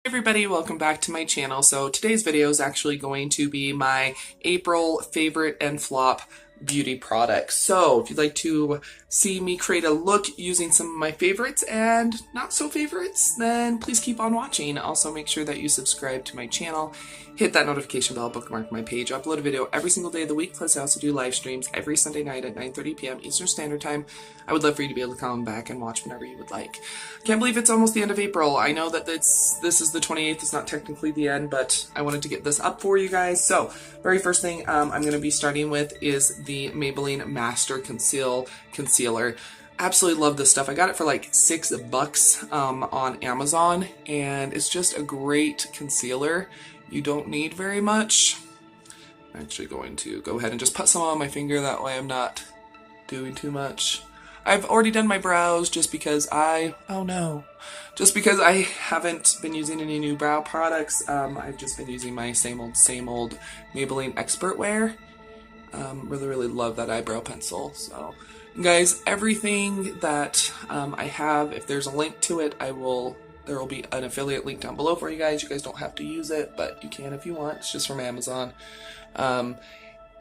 Everybody, welcome back to my channel. So today's video is actually going to be my April favorite and flop beauty products. So if you'd like to see me create a look using some of my favorites and not so favorites, then please keep on watching. Also make sure that you subscribe to my channel, hit that notification bell, bookmark my page. I upload a video every single day of the week, plus I also do live streams every Sunday night at 9:30 p.m. Eastern Standard Time. I would love for you to be able to come back and watch whenever you would like. Can't believe it's almost the end of April. I know that this is the 28th, it's not technically the end, but I wanted to get this up for you guys. So, very first thing I'm going to be starting with is the Maybelline Master Concealer. Absolutely love this stuff. I got it for like $6 on Amazon, and it's just a great concealer. You don't need very much. I'm actually going to go ahead and just put some on my finger, that way I'm not doing too much. I've already done my brows just because I haven't been using any new brow products. I've just been using my same old Maybelline Expert Wear. Really love that eyebrow pencil. So, guys, everything that I have, if there's a link to it, there will be an affiliate link down below for you guys. You guys don't have to use it, but you can if you want. It's just from Amazon. I'm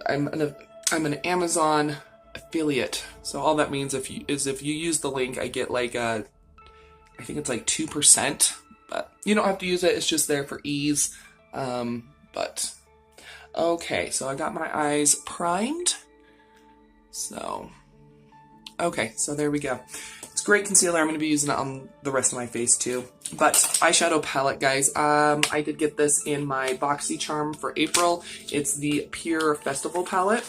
an Amazon affiliate, so all that means if you use the link, I get like I think it's like 2%, but you don't have to use it. It's just there for ease. But okay, so I got my eyes primed. So okay, so there we go. It's great concealer. I'm going to be using it on the rest of my face too. But eyeshadow palette, guys. I did get this in my BoxyCharm for April. It's the Pure Festival palette.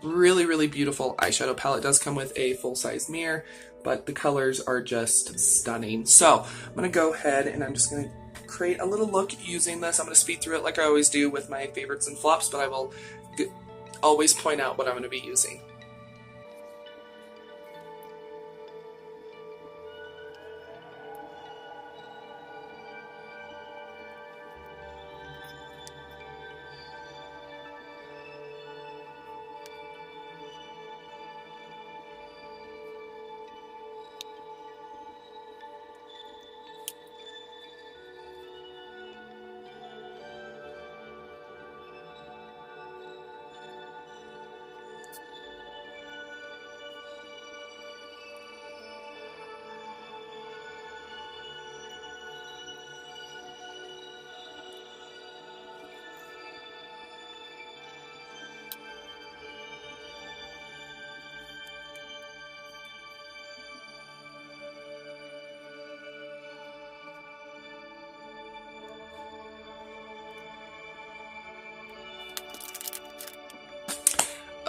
Really beautiful eyeshadow palette. It does come with a full-size mirror, but the colors are just stunning. So I'm going to go ahead and I'm just going to create a little look using this. I'm going to speed through it like I always do with my favorites and flops, but I will always point out what I'm going to be using.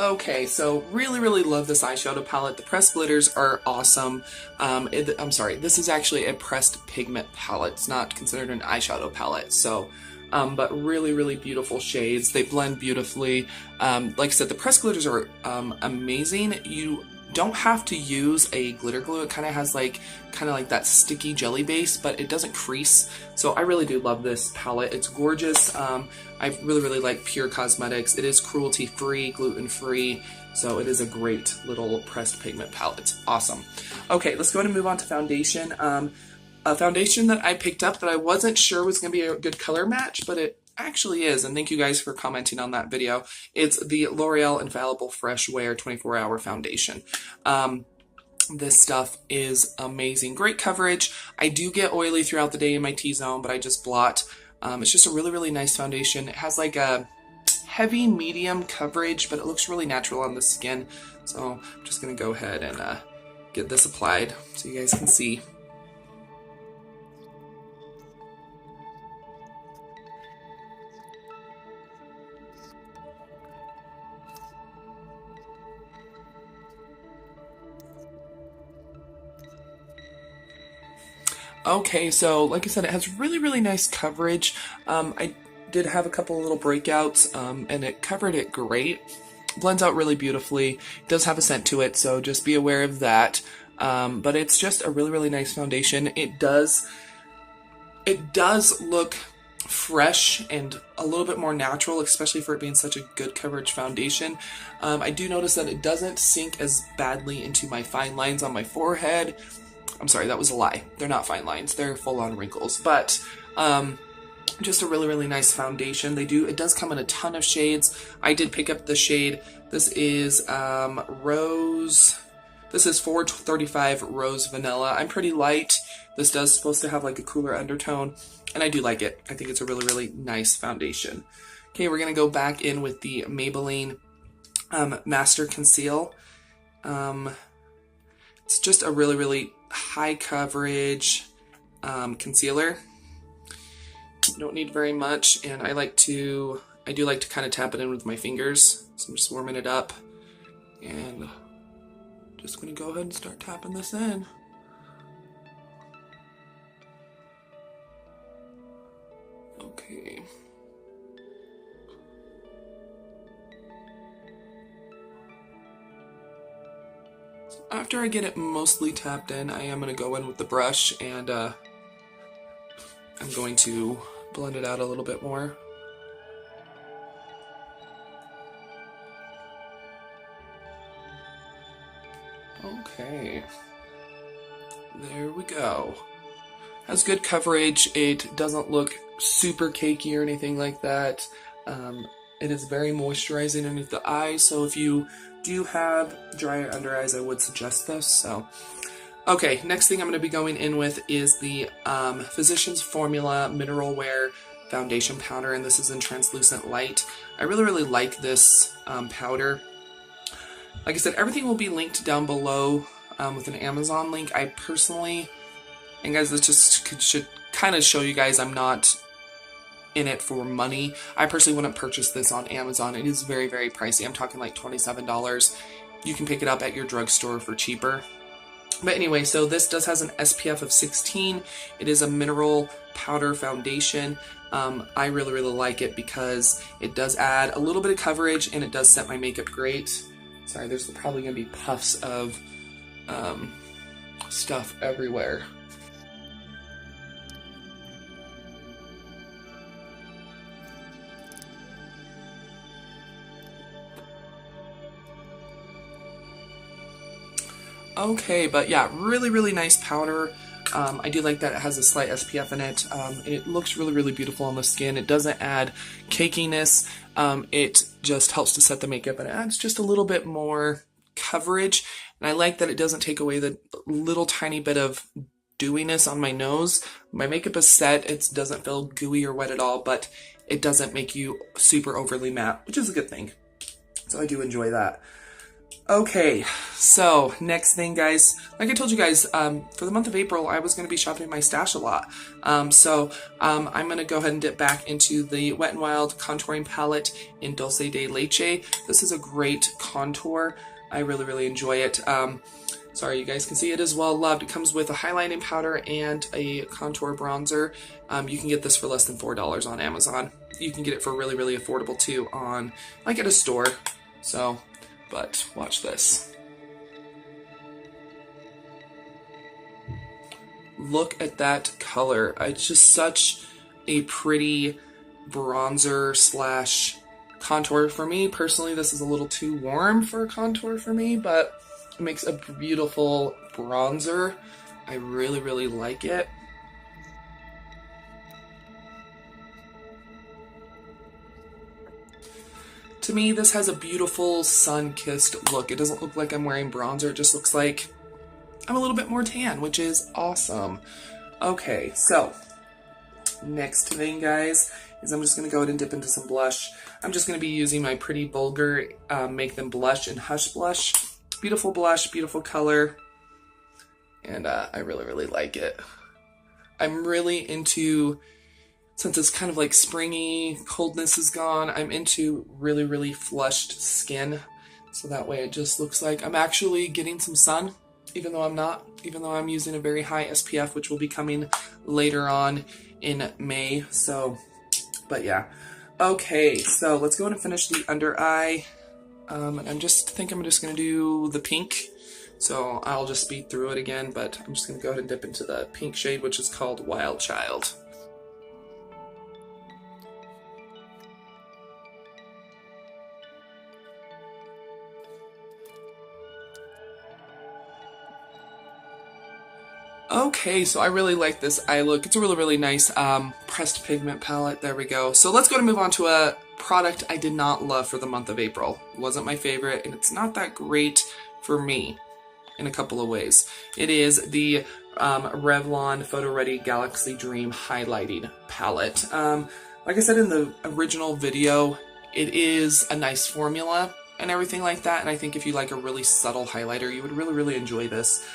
Okay, so really love this eyeshadow palette. The pressed glitters are awesome. I'm sorry, this is actually a pressed pigment palette. It's not considered an eyeshadow palette. So, but really beautiful shades. They blend beautifully. Like I said, the pressed glitters are amazing. You don't have to use a glitter glue. It kind of has like that sticky jelly base, but it doesn't crease. So I really do love this palette. It's gorgeous. I really like Pure Cosmetics. It is cruelty-free, gluten-free, so it is a great little pressed pigment palette. It's awesome. Okay, let's go ahead and move on to foundation. A foundation that I picked up that I wasn't sure was going to be a good color match, but it actually is, and thank you guys for commenting on that video. It's the L'Oreal Infallible Fresh Wear 24-Hour Foundation. This stuff is amazing. Great coverage. I do get oily throughout the day in my T-zone, but I just blot. It's just a really nice foundation. It has like a heavy medium coverage, but it looks really natural on the skin. So I'm just going to go ahead and get this applied so you guys can see. Okay, so like I said, it has really nice coverage. I did have a couple of little breakouts, and it covered it great. Blends out really beautifully. It does have a scent to it, so just be aware of that. But it's just a really nice foundation. It does look fresh and a little bit more natural, especially for it being such a good coverage foundation. I do notice that it doesn't sink as badly into my fine lines on my forehead. I'm sorry, that was a lie. They're not fine lines. They're full-on wrinkles. But Just a really nice foundation. It does come in a ton of shades. I did pick up the shade. This is Rose. This is 435 Rose Vanilla. I'm pretty light. This does supposed to have like a cooler undertone, and I do like it. I think it's a really nice foundation. Okay, we're gonna go back in with the Maybelline Master Conceal. It's just a really high coverage concealer. Don't need very much, and I do like to kind of tap it in with my fingers. So I'm just warming it up, and just gonna go ahead and start tapping this in. Okay. So after I get it mostly tapped in, I am gonna go in with the brush, and I'm going to blend it out a little bit more. Okay, there we go. Has good coverage. It doesn't look super cakey or anything like that. It is very moisturizing underneath the eyes, so if you do have drier under eyes, I would suggest this. So, okay, next thing I'm going to be going in with is the Physicians Formula Mineral Wear Foundation Powder, and this is in Translucent Light. I really like this powder. Like I said, everything will be linked down below with an Amazon link. I personally, and guys, this just should kind of show you guys I'm not in it for money. I personally wouldn't purchase this on Amazon. It is very pricey. I'm talking like $27. You can pick it up at your drugstore for cheaper. But anyway, so this does has an SPF of 16. It is a mineral powder foundation. I really like it because it does add a little bit of coverage, and it does set my makeup great. Sorry, there's probably going to be puffs of stuff everywhere. Okay, but yeah, really nice powder. I do like that it has a slight SPF in it. It looks really beautiful on the skin. It doesn't add cakiness. It just helps to set the makeup, and it adds just a little bit more coverage. And I like that it doesn't take away the little tiny bit of dewiness on my nose. My makeup is set. It doesn't feel gooey or wet at all, but it doesn't make you super overly matte, which is a good thing. So I do enjoy that. Okay, so next thing, guys, like I told you guys, for the month of April, I was going to be shopping my stash a lot. I'm going to go ahead and dip back into the Wet n Wild contouring palette in Dulce de Leche. This is a great contour. I really enjoy it. Sorry, you guys can see it is well loved. It comes with a highlighting powder and a contour bronzer. You can get this for less than $4 on Amazon. You can get it for really affordable too on, like, at a store. So, but watch this. Look at that color. It's just such a pretty bronzer slash contour. For me personally, this is a little too warm for a contour for me, but it makes a beautiful bronzer. I really like it. To me, this has a beautiful sun-kissed look. It doesn't look like I'm wearing bronzer. It just looks like I'm a little bit more tan, which is awesome. Okay, so next thing, guys, is I'm just going to go ahead and dip into some blush. I'm just going to be using my Pretty Vulgar Make Them Blush and Hush Blush. Beautiful blush, beautiful color, and I really like it. I'm really into, since it's kind of like springy, coldness is gone, I'm into really flushed skin. So that way it just looks like I'm actually getting some sun, even though I'm not, even though I'm using a very high SPF, which will be coming later on in May. So, but yeah. Okay, so let's go ahead and finish the under eye. And I'm just going to do the pink. So I'll just speed through it again, but I'm just going to go ahead and dip into the pink shade, which is called Wild Child. Okay, so I really like this eye look. It's a really, really nice pressed pigment palette. There we go. So let's go and move on to a product I did not love for the month of April. It wasn't my favorite, and it's not that great for me in a couple of ways. It is the Revlon Photoready Galaxy Dream Highlighting Palette. Like I said in the original video, it is a nice formula and everything like that, and I think if you like a really subtle highlighter, you would really, really enjoy this.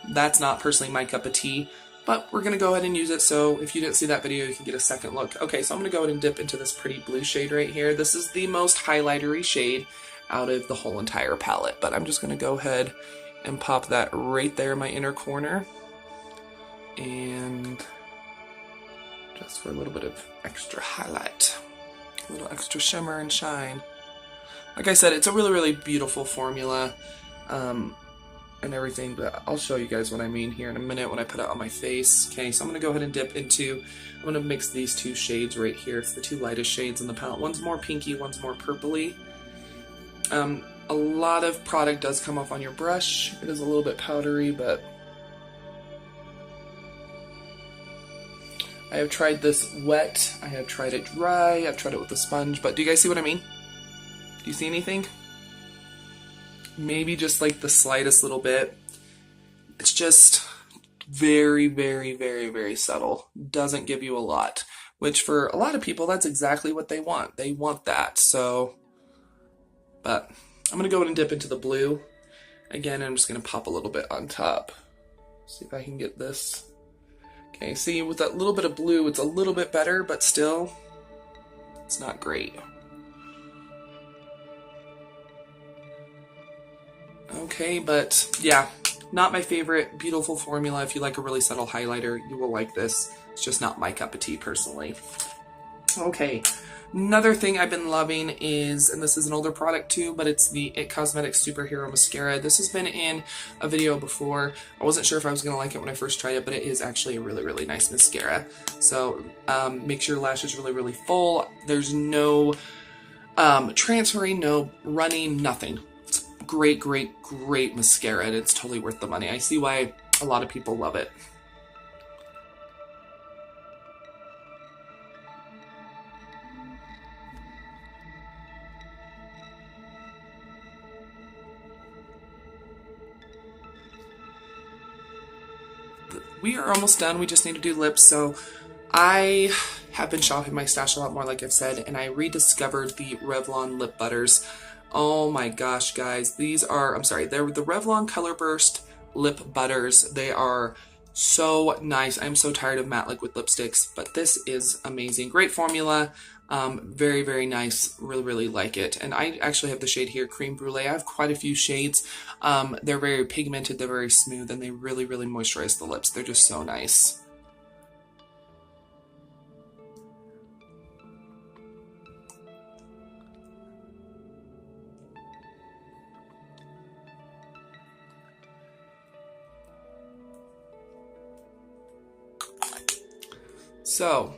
That's not personally my cup of tea, but we're going to go ahead and use it, so if you didn't see that video, you can get a second look. Okay, so I'm going to go ahead and dip into this pretty blue shade right here. This is the most highlightery shade out of the whole entire palette, but I'm just going to go ahead and pop that right there in my inner corner, and just for a little bit of extra highlight, a little extra shimmer and shine. Like I said, it's a really, really beautiful formula. And everything, but I'll show you guys what I mean here in a minute when I put it on my face. Okay, so I'm going to go ahead and dip into, I'm going to mix these two shades right here. It's the two lightest shades in the palette. One's more pinky, one's more purpley. A lot of product does come off on your brush. It is a little bit powdery, but I have tried this wet, I have tried it dry, I've tried it with a sponge, but do you guys see what I mean? Do you see anything? Maybe just like the slightest little bit. It's just very, very, very, very subtle. Doesn't give you a lot, which for a lot of people, that's exactly what they want. They want that. So, but I'm going to go ahead and dip into the blue. Again, I'm just going to pop a little bit on top. See if I can get this. Okay, see, with that little bit of blue, it's a little bit better, but still, it's not great. Okay, but yeah, not my favorite. Beautiful formula. If you like a really subtle highlighter, you will like this. It's just not my cup of tea personally. Okay, another thing I've been loving is, and this is an older product too, but it's the IT Cosmetics Superhero Mascara. This has been in a video before. I wasn't sure if I was going to like it when I first tried it, but it is actually a really, really nice mascara. So makes your lashes really, really full. There's no transferring, no running, nothing. Great, great, great mascara, and it's totally worth the money. I see why a lot of people love it. We are almost done. We just need to do lips. So I have been shopping my stash a lot more, like I've said, and I rediscovered the Revlon lip butters. Oh my gosh, guys, these are, they're the Revlon Colorburst lip butters. They are so nice. I'm so tired of matte liquid lipsticks, but this is amazing. Great formula. Very, very nice. Really, really like it. And I actually have the shade here, Cream Brulee. I have quite a few shades. They're very pigmented, they're very smooth, and they really, really moisturize the lips. They're just so nice. So,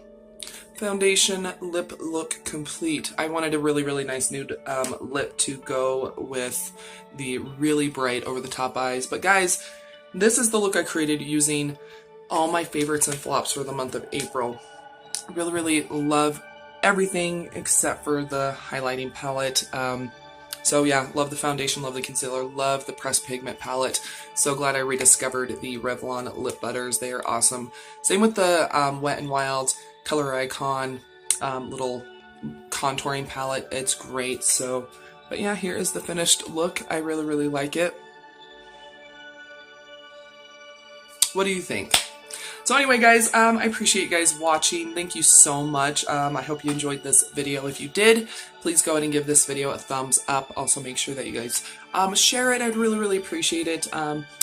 foundation lip look complete. I wanted a really, really nice nude lip to go with the really bright over-the-top eyes. But guys, this is the look I created using all my favorites and flops for the month of April. I really, really love everything except for the highlighting palette. So yeah, love the foundation, love the concealer, love the pressed pigment palette. So glad I rediscovered the Revlon lip butters. They are awesome. Same with the Wet n Wild Coloricon little contouring palette. It's great. So, but yeah, here is the finished look. I really, really like it. What do you think? So anyway, guys, I appreciate you guys watching. Thank you so much. I hope you enjoyed this video. If you did, please go ahead and give this video a thumbs up. Also, make sure that you guys share it. I'd really, really appreciate it.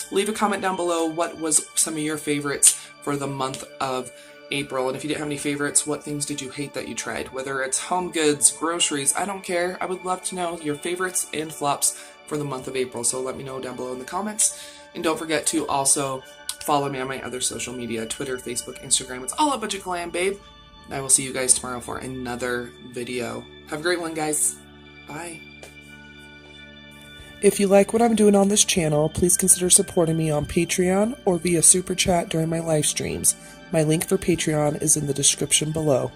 Leave a comment down below what was some of your favorites for the month of April. And if you didn't have any favorites, what things did you hate that you tried? Whether it's home goods, groceries, I don't care. I would love to know your favorites and flops for the month of April. So let me know down below in the comments. And don't forget to also follow me on my other social media, Twitter, Facebook, Instagram. It's all at Budget Glam Babe. I will see you guys tomorrow for another video. Have a great one, guys. Bye. If you like what I'm doing on this channel, please consider supporting me on Patreon or via Super Chat during my live streams. My link for Patreon is in the description below.